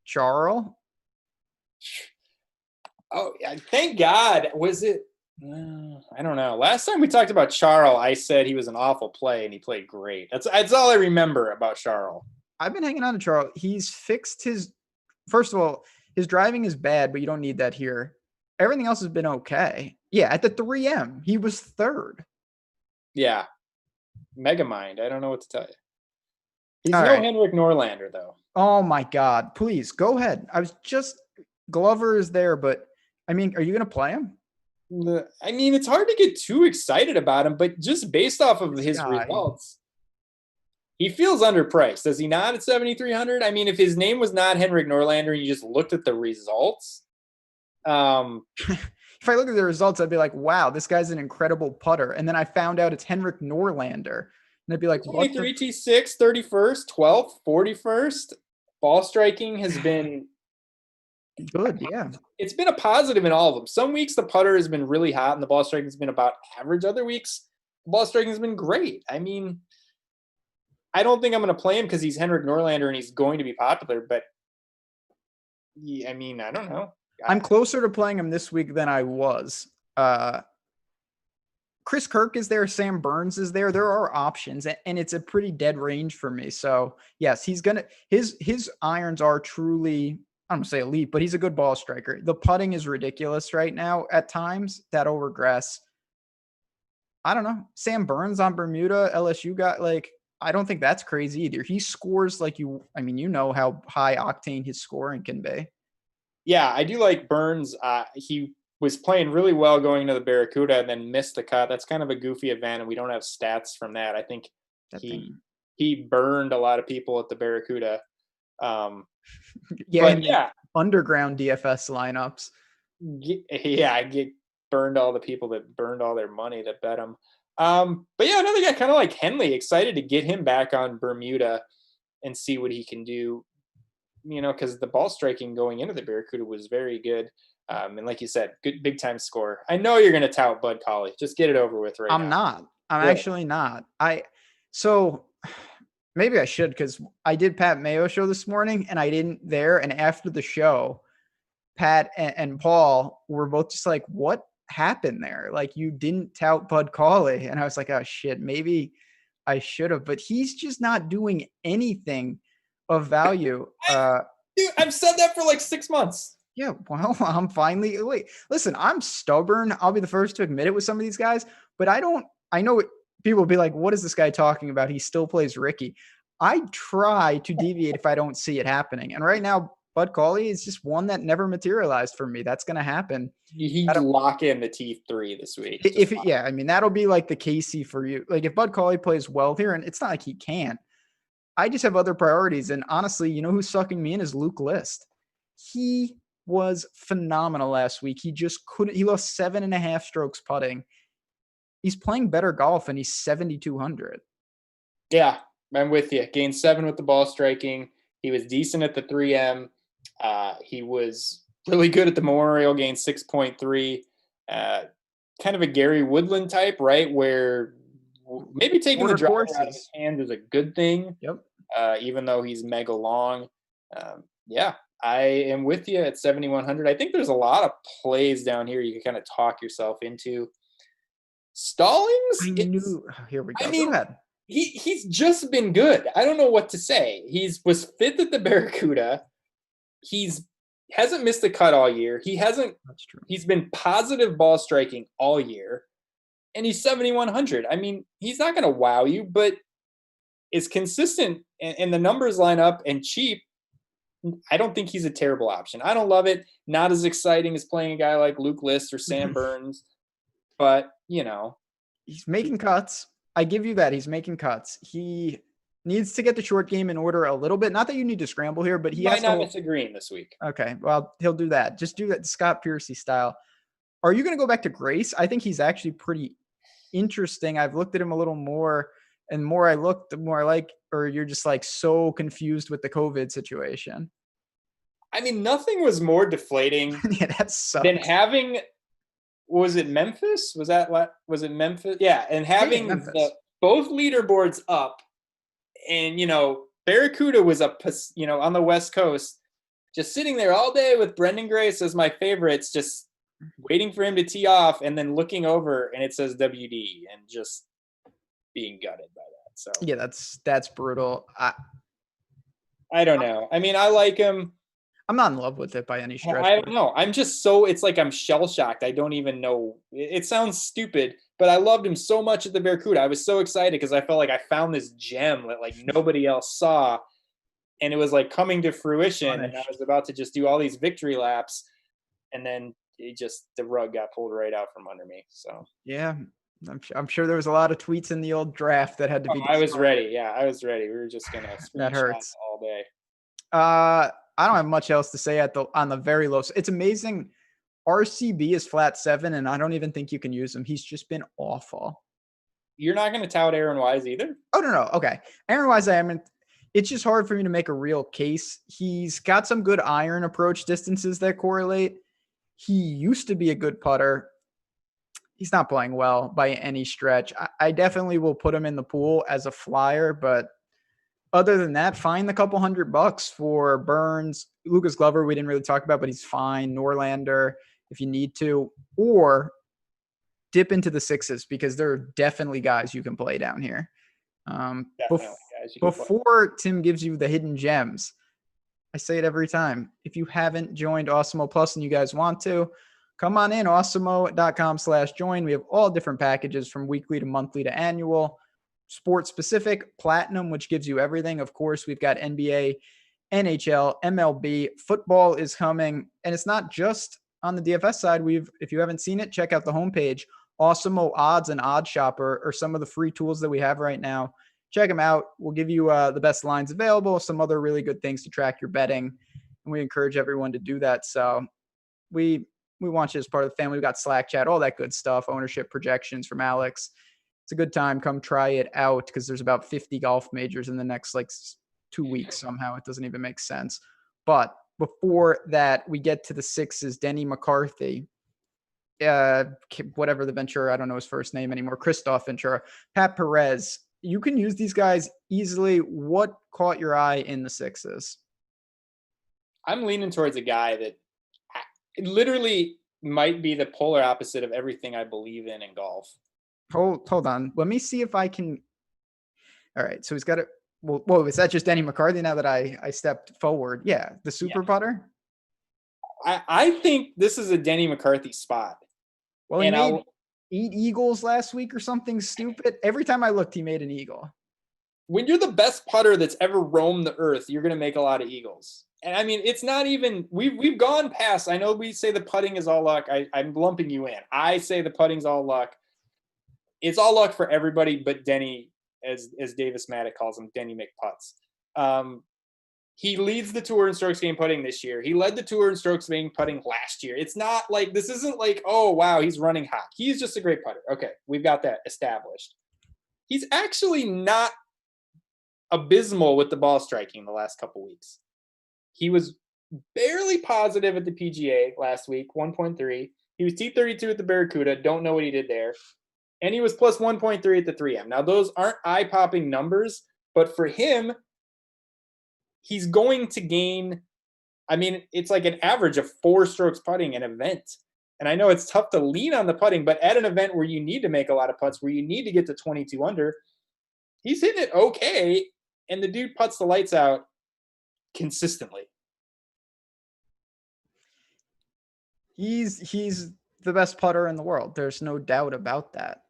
Charles. Oh, thank God. Was it? I don't know. Last time we talked about Charles, I said he was an awful play, and he played great. That's all I remember about Charles. I've been hanging on to Charles. He's fixed his – first of all, his driving is bad, but you don't need that here. Everything else has been okay. Yeah, at the 3M, he was third. Yeah. Megamind. I don't know what to tell you. He's all no right. Henrik Norlander, though. Oh, my God. Please, go ahead. I was just – Glover is there, but, I mean, are you going to play him? I mean, it's hard to get too excited about him, but just based off of his results – he feels underpriced, does he not, at 7,300? I mean, if his name was not Henrik Norlander and you just looked at the results. If I look at the results, I'd be like, wow, this guy's an incredible putter. And then I found out it's Henrik Norlander. And I'd be like, 23 T6, 31st, 12th, 41st. Ball striking has been good, yeah. It's been a positive in all of them. Some weeks the putter has been really hot and the ball striking has been about average. Other weeks, the ball striking has been great. I mean, I don't think I'm going to play him because he's Henrik Norlander and he's going to be popular, but I mean, I don't know. I'm closer to playing him this week than I was. Chris Kirk is there. Sam Burns is there. There are options, and it's a pretty dead range for me. So yes, he's going to, his irons are truly, I don't want to say elite, but he's a good ball striker. The putting is ridiculous right now at times. That'll regress. I don't know. Sam Burns on Bermuda, LSU got I don't think that's crazy either. He scores how high octane his scoring can be. Yeah, I do like Burns. He was playing really well going into the Barracuda and then missed the cut. That's kind of a goofy event, and we don't have stats from that. I think he burned a lot of people at the Barracuda. Underground DFS lineups. Yeah, I get burned all the people that burned all their money that bet him. But yeah, another guy kind of like Henley, excited to get him back on Bermuda and see what he can do, because the ball striking going into the Barracuda was very good. And like you said, good big time score. I know you're going to tout Bud Colley. Just get it over with now. I'm not. I'm actually not. So maybe I should, because I did Pat Mayo show this morning and I didn't there. And after the show, Pat and Paul were both just like, what happened there? Like, you didn't tout Bud Colley. And I was like, oh shit, maybe I should have, but he's just not doing anything of value. Dude, I've said that for 6 months. Yeah, well, listen, I'm stubborn. I'll be the first to admit it with some of these guys, but I know people will be like, what is this guy talking about? He still plays Ricky. I try to deviate if I don't see it happening. And right now, Bud Colley is just one that never materialized for me. That's going to happen. He'd lock in the T3 this week. That'll be like the Casey for you. Like, if Bud Colley plays well here, and it's not like he can't, I just have other priorities. And honestly, who's sucking me in is Luke List. He was phenomenal last week. He just couldn't, he lost 7.5 strokes putting. He's playing better golf and he's 7,200. Yeah, I'm with you. Gained 7 with the ball striking. He was decent at the 3M. He was really good at the Memorial, gained 6.3. Kind of a Gary Woodland type, right? Where maybe taking the driver out of his hand is a good thing. Yep. even though he's mega long. Yeah, I am with you at 7,100. I think there's a lot of plays down here you can kind of talk yourself into. Stallings, I it's, knew. Here we I go. Go mean, ahead. he's just been good. I don't know what to say. Was fifth at the Barracuda. He's hasn't missed a cut all year. That's true. He's been positive ball striking all year, and he's 7,100. I mean, he's not going to wow you, but it's consistent, and the numbers line up and cheap. I don't think he's a terrible option. I don't love it. Not as exciting as playing a guy like Luke List or Sam Burns, but He's making cuts. I give you that. He's making cuts. He needs to get the short game in order a little bit. Not that you need to scramble here, but he might has not to miss a green this week. Okay, well, he'll do that. Just do that Scott Piercy style. Are you going to go back to Grace? I think he's actually pretty interesting. I've looked at him a little more, and the more I look, the more I like, or you're just like so confused with the COVID situation. I mean, nothing was more deflating Yeah, that sucks. than having, was it Memphis? Was it Memphis? Yeah, and having both leaderboards up, and Barracuda was up, on the West Coast, just sitting there all day with Brendan Grace as my favorites, just waiting for him to tee off, and then looking over and it says WD, and just being gutted by that. So yeah, that's brutal. I don't know. I mean, I like him. I'm not in love with it by any stretch. I don't know. I'm just it's like I'm shell shocked. I don't even know. It sounds stupid, but I loved him so much at the Barracuda. I was so excited because I felt like I found this gem that like nobody else saw. And it was like coming to fruition. And I was about to just do all these victory laps. And then the rug got pulled right out from under me. So, yeah, I'm sure there was a lot of tweets in the old draft that had to be. I was ready. Yeah, I was ready. We were just going to that hurts all day. I don't have much else to say on the very low. It's amazing. RCB is flat 7, and I don't even think you can use him. He's just been awful. You're not going to tout Aaron Wise either? Oh, no. Okay. Aaron Wise, it's just hard for me to make a real case. He's got some good iron approach distances that correlate. He used to be a good putter. He's not playing well by any stretch. I definitely will put him in the pool as a flyer, but other than that, find the couple $100 for Burns. Lucas Glover, we didn't really talk about, but he's fine. Norlander, if you need to. Or dip into the sixes, because there are definitely guys you can play down here. Before Tim gives you the hidden gems, I say it every time. If you haven't joined Awesemo Plus and you guys want to, come on in, awesemo.com/join. We have all different packages from weekly to monthly to annual. Sports specific, platinum, which gives you everything. Of course, we've got NBA, NHL, MLB, football is coming. And it's not just on the DFS side. If you haven't seen it, check out the homepage. Awesemo Odds and Odd Shopper are some of the free tools that we have right now. Check them out. We'll give you the best lines available, some other really good things to track your betting. And we encourage everyone to do that. So we want you as part of the family. We've got Slack chat, all that good stuff, ownership projections from Alex. It's a good time. Come try it out, because there's about 50 golf majors in the next 2 weeks somehow. It doesn't even make sense. But before that, we get to the sixes. Denny McCarthy, whatever the Ventura, I don't know his first name anymore. Christoph Ventura, Pat Perez. You can use these guys easily. What caught your eye in the sixes? I'm leaning towards a guy that literally might be the polar opposite of everything I believe in golf. Hold on. Let me see if I can. All right. So he's got it. Whoa, is that just Denny McCarthy now that I stepped forward? Yeah. The super putter. I think this is a Denny McCarthy spot. Well, he made 8 eagles last week or something stupid. Every time I looked, he made an eagle. When you're the best putter that's ever roamed the earth, you're going to make a lot of eagles. And I mean, it's not even, we've gone past, I know we say the putting is all luck. I'm lumping you in. I say the putting's all luck. It's all luck for everybody but Denny, as Davis Maddock calls him, Denny McPutts. He leads the tour in strokes gained putting this year. He led the tour in strokes gained putting last year. It's not like, this isn't like, oh, wow, he's running hot. He's just a great putter. Okay, we've got that established. He's actually not abysmal with the ball striking the last couple weeks. He was barely positive at the PGA last week, 1.3. He was T32 at the Barracuda. Don't know what he did there. And he was plus 1.3 at the 3M. Now, those aren't eye-popping numbers, but for him, he's going to gain. I mean, it's like an average of 4 strokes putting an event. And I know it's tough to lean on the putting, but at an event where you need to make a lot of putts, where you need to get to 22 under, he's hitting it okay. And the dude putts the lights out consistently. He's the best putter in the world. There's no doubt about that.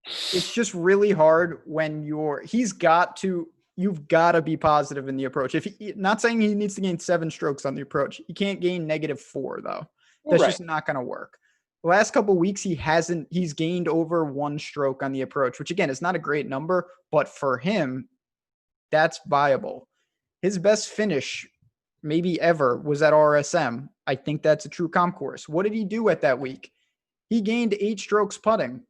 It's just really hard when you've got to be positive in the approach. Not saying he needs to gain 7 strokes on the approach. He can't gain -4 though. That's just not going to work. The last couple of weeks, he's gained over 1 stroke on the approach, which again is not a great number, but for him, that's viable. His best finish maybe ever was at RSM. I think that's a true comp course. What did he do at that week? He gained 8 strokes putting.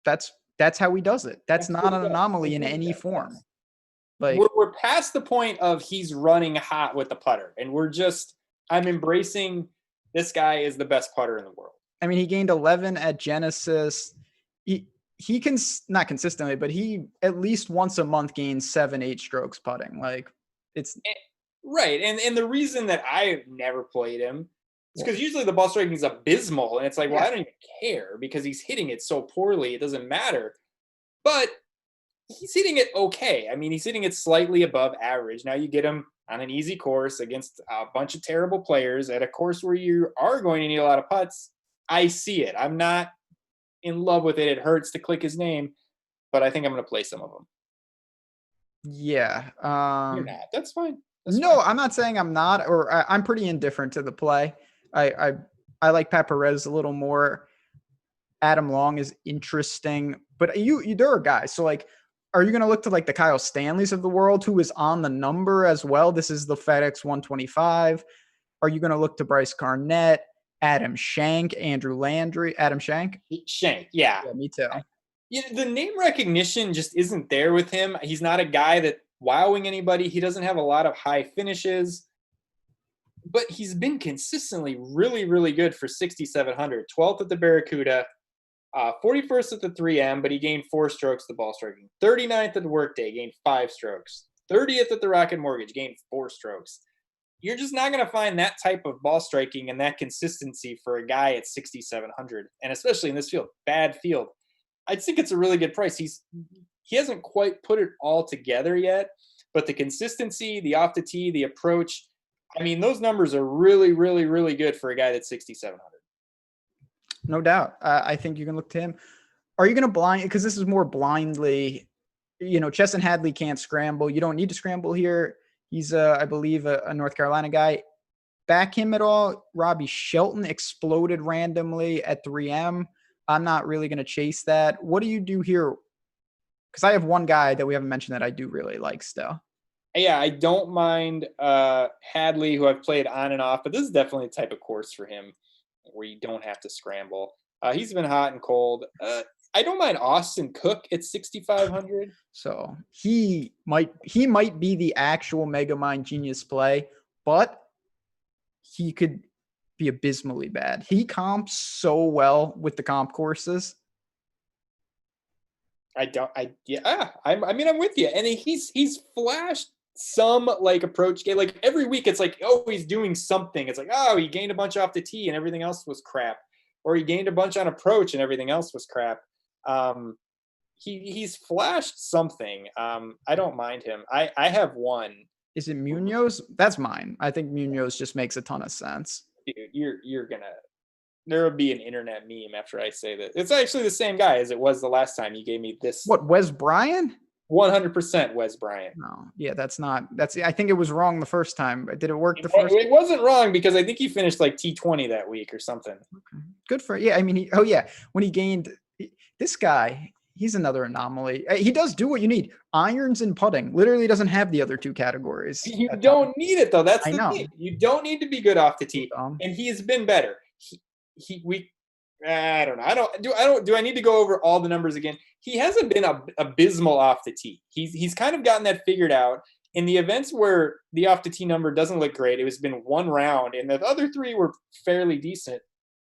That's how he does it. That's not an anomaly in any form. Like we're past the point of he's running hot with the putter, and I'm embracing this guy is the best putter in the world. I mean, he gained 11 at Genesis. He can not consistently, but he at least once a month gains 7-8 strokes putting. Like it's right. And the reason that I've never played him is because usually the ball striking is abysmal, and it's like, well, I don't even care because he's hitting it so poorly. It doesn't matter. But he's hitting it okay. I mean, he's hitting it slightly above average. Now you get him on an easy course against a bunch of terrible players at a course where you are going to need a lot of putts. I see it. I'm not in love with it. It hurts to click his name, but I think I'm going to play some of them. Yeah. You're not. That's fine. Fine. I'm not saying I'm not, or I'm pretty indifferent to the play. I like Pat Perez a little more. Adam Long is interesting, but there are guys. So like, are you going to look to like the Kyle Stanleys of the world who is on the number as well? This is the FedEx 125. Are you going to look to Bryce Garnett, Adam Schenk, Andrew Landry, Adam Schenk? Schenk, yeah. Me too. The name recognition just isn't there with him. He's not a guy that wowing anybody. He doesn't have a lot of high finishes, but he's been consistently really, really good for 6,700. 12th at the Barracuda, 41st at the 3M, but he gained 4 strokes the ball striking. 39th at the Workday, gained 5 strokes. 30th at the Rocket Mortgage, gained 4 strokes. You're just not going to find that type of ball striking and that consistency for a guy at 6,700, and especially in this field, bad field. I think it's a really good price. He hasn't quite put it all together yet, but the consistency, the off the tee, the approach, I mean, those numbers are really, really, really good for a guy that's 6,700. No doubt. I think you can look to him. Are you going to because this is more blindly, Chesson Hadley can't scramble. You don't need to scramble here. He's, I believe, a North Carolina guy. Back him at all? Robbie Shelton exploded randomly at 3M. I'm not really going to chase that. What do you do here? Because I have one guy that we haven't mentioned that I do really like still. Yeah, I don't mind Hadley, who I've played on and off, but this is definitely the type of course for him where you don't have to scramble. He's been hot and cold. I don't mind Austin Cook at 6,500. So he might be the actual Megamind genius play, but he could be abysmally bad. He comps so well with the comp courses. I'm with you. And he's flashed some like approach game. Like every week it's like, oh, he's doing something. It's like, oh, he gained a bunch off the tee and everything else was crap. Or he gained a bunch on approach and everything else was crap. He's flashed something. I don't mind him. I have one. Is it Munoz? That's mine. I think Munoz just makes a ton of sense. Dude, you're gonna. There will be an internet meme after I say that. It's actually the same guy as it was the last time you gave me this. What, Wes Bryant? 100% Wes Bryant. No, yeah, I think it was wrong the first time. Did it work the first? It wasn't wrong because I think he finished like T20 that week or something. Okay. Good for, yeah. I mean, when he gained, this guy, he's another anomaly. He does do what you need. Irons and putting. Literally doesn't have the other 2 categories. You don't need it though. That's the thing. You don't need to be good off the tee. And he has been better. I don't know. Do I need to go over all the numbers again? He hasn't been abysmal off the tee. He's kind of gotten that figured out. In the events where the off the tee number doesn't look great, it has been 1 round, and the other 3 were fairly decent.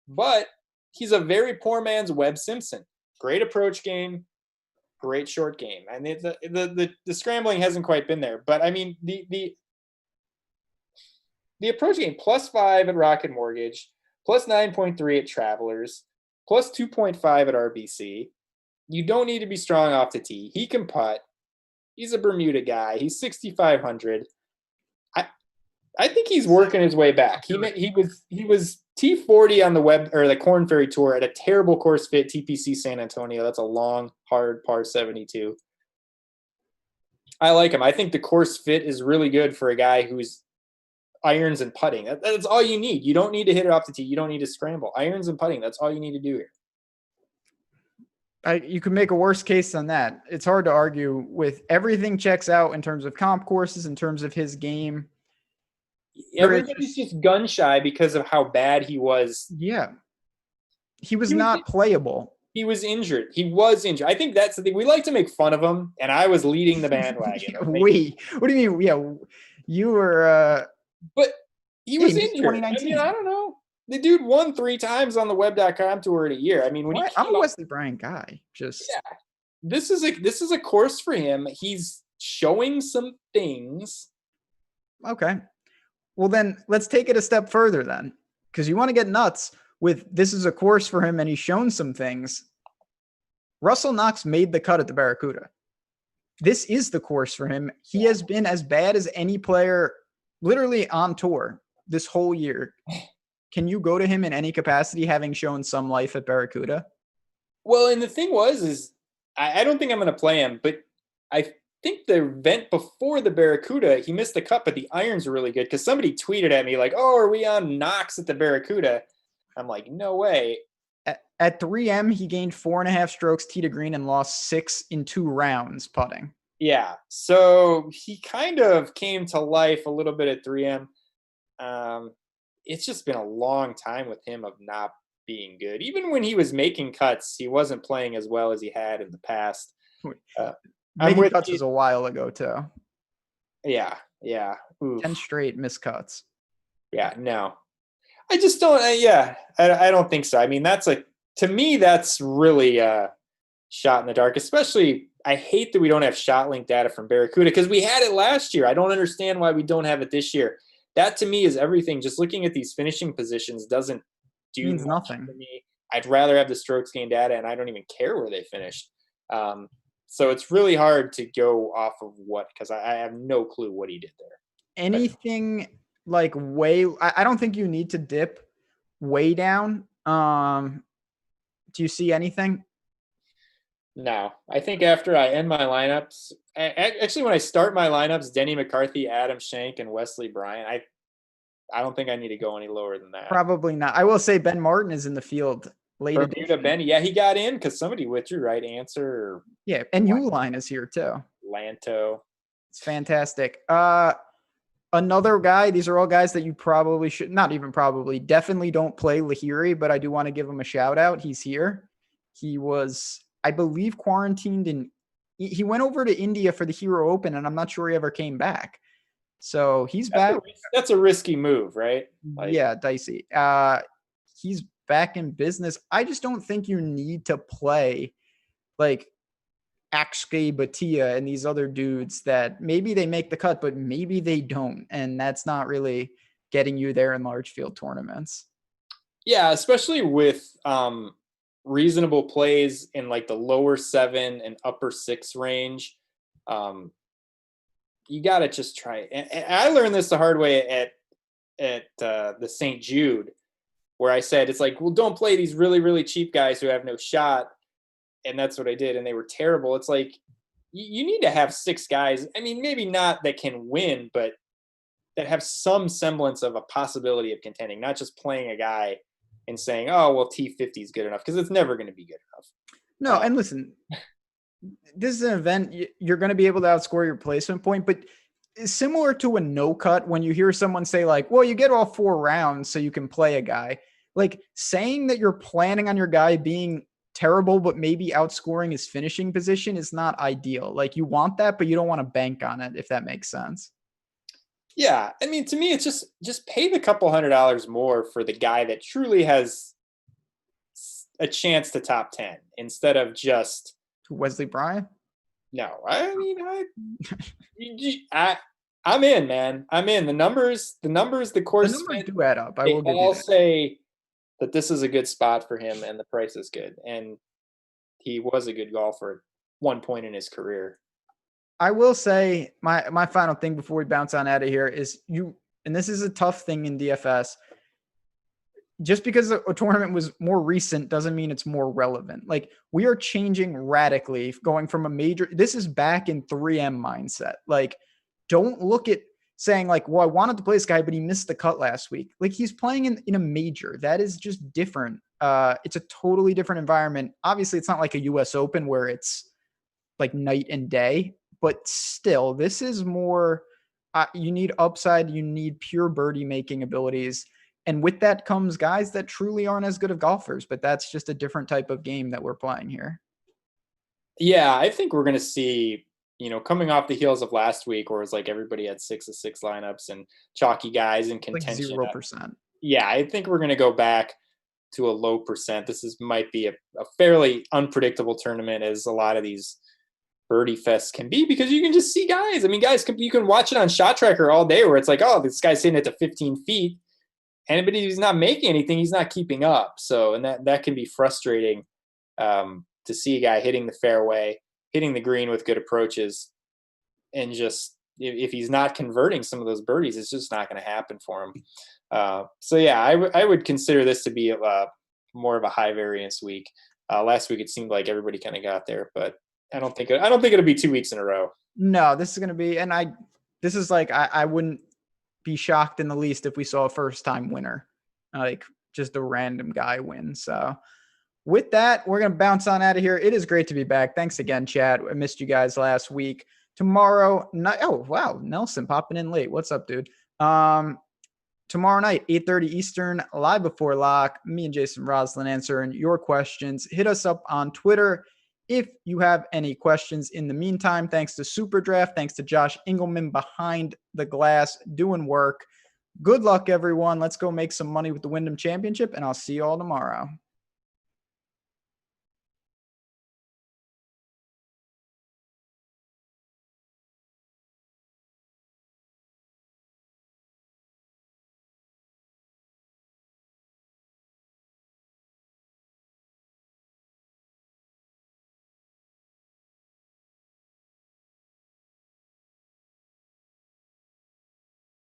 But he's a very poor man's Webb Simpson. Great approach game, great short game. I mean, the scrambling hasn't quite been there, but I mean, the approach game +5 at Rocket Mortgage, +9.3 at Travelers, +2.5 at RBC. You don't need to be strong off the tee. He can putt. He's a Bermuda guy. He's 6,500. I think he's working his way back. He was T40 on the web or the Korn Ferry Tour at a terrible course fit, TPC San Antonio. That's a long, hard par 72. I like him. I think the course fit is really good for a guy who's irons and putting. That's all you need. You don't need to hit it off the tee. You don't need to scramble. Irons and putting. That's all you need to do here. You can make a worse case than that. It's hard to argue with. Everything checks out in terms of comp courses, in terms of his game. Everybody's just gun shy because of how bad he was. Yeah. He was not playable. He was injured. I think that's the thing. We like to make fun of him, and I was leading the bandwagon. What do you mean? Yeah, you were. But he was injured. 2019. I mean, I don't know. The dude won 3 times on the web.com tour in a year. I mean, I'm a Wesley Bryant guy. This is a course for him. He's showing some things. Okay. Well, then let's take it a step further then, because you want to get nuts with this is a course for him and he's shown some things. Russell Knox made the cut at the Barracuda. This is the course for him. He has been as bad as any player literally on tour this whole year. Can you go to him in any capacity having shown some life at Barracuda? Well, and the thing is I don't think I'm going to play him, but I think the event before the Barracuda, he missed the cut, but the irons are really good because somebody tweeted at me like, oh, are we on Knox at the Barracuda? I'm like, no way. At 3M, he gained 4.5 strokes tee to green and lost 6 in 2 rounds putting. Yeah, so he kind of came to life a little bit at 3M. It's just been a long time with him of not being good. Even when he was making cuts, he wasn't playing as well as he had in the past. Making cuts was a while ago, too. Yeah. Oof. 10 straight miscuts. Yeah, no. I just don't, I don't think so. I mean, to me, that's really a shot in the dark, especially I hate that we don't have shot link data from Barracuda because we had it last year. I don't understand why we don't have it this year. That to me is everything. Just looking at these finishing positions doesn't do nothing for me. I'd rather have the strokes gain data, and I don't even care where they finished. So it's really hard to go off of because I have no clue what he did there. Anything like I don't think you need to dip way down. Do you see anything? No, I think after I end my lineups, actually when I start my lineups, Denny McCarthy, Adam Schenk, and Wesley Bryant, I don't think I need to go any lower than that. Probably not. I will say Ben Martin is in the field late. Bermuda Benny, yeah, he got in because somebody withdrew right answer. Yeah, and Uline is here too. Lanto, it's fantastic. Another guy. These are all guys that you probably should not even probably definitely don't play Lahiri, but I do want to give him a shout out. He's here. He was, I believe, quarantined he went over to India for the Hero Open, and I'm not sure he ever came back. So he's back. That's a risky move, right? Yeah, dicey. He's back in business. I just don't think you need to play like Akshke Bhatia and these other dudes that maybe they make the cut, but maybe they don't. And that's not really getting you there in large field tournaments. Yeah, especially with reasonable plays in like the lower 7 and upper 6 range. You got to just try. And I learned this the hard way at the St. Jude, where I said, it's like, well, don't play these really, really cheap guys who have no shot. And that's what I did. And they were terrible. It's like, you need to have 6 guys. I mean, maybe not that can win, but that have some semblance of a possibility of contending, not just playing a guy and saying, oh, well, T50 is good enough, because it's never going to be good enough. No, and listen, this is an event you're going to be able to outscore your placement point, but similar to a no cut, when you hear someone say like, well, you get all 4 rounds so you can play a guy, like saying that you're planning on your guy being terrible, but maybe outscoring his finishing position is not ideal. Like you want that, but you don't want to bank on it, if that makes sense. Yeah. I mean, to me, it's just pay the couple $100 more for the guy that truly has a chance to top 10 instead of just Wesley Bryan? No, I mean, I'm in, man. I'm in. The numbers, the course The numbers fit, do add up. I they will give you all that. say that this is a good spot for him and the price is good. And he was a good golfer at one point in his career. I will say my final thing before we bounce on out of here is and this is a tough thing in DFS. Just because a tournament was more recent doesn't mean it's more relevant. Like, we are changing radically, going from a major. This is back in 3M mindset. Like, don't look at saying like, well, I wanted to play this guy, but he missed the cut last week. Like, he's playing in a major. That is just different. It's a totally different environment. Obviously, it's not like a US Open where it's like night and day, but still, this is more, you need upside. You need pure birdie making abilities. And with that comes guys that truly aren't as good of golfers, but that's just a different type of game that we're playing here. Yeah, I think we're going to see, coming off the heels of last week, where it was like everybody had 6 of 6 lineups and chalky guys in Like contention. 0%. Yeah, I think we're going to go back to a low percent. Might be a fairly unpredictable tournament, as a lot of these birdie fests can be, because you can just see guys. I mean, you can watch it on Shot Tracker all day, where it's like, oh, this guy's hitting it to 15 feet. And but he's not making anything, he's not keeping up. So, and that can be frustrating to see a guy hitting the fairway, hitting the green with good approaches, and just if he's not converting some of those birdies, it's just not going to happen for him. So yeah, I would consider this to be more of a high variance week. Last week it seemed like everybody kind of got there, but I don't think it'll be 2 weeks in a row. No, this is going to be, and I wouldn't be shocked in the least if we saw a first time winner, like just a random guy win. So with that, we're going to bounce on out of here. It is great to be back. Thanks again, Chad. I missed you guys last week. Tomorrow night. Oh, wow. Nelson popping in late. What's up, dude? Tomorrow night, 8:30 Eastern, live before lock. Me and Jason Roslin answering your questions. Hit us up on Twitter if you have any questions. In the meantime, thanks to SuperDraft, thanks to Josh Engelman behind the glass doing work. Good luck, everyone. Let's go make some money with the Wyndham Championship, and I'll see you all tomorrow.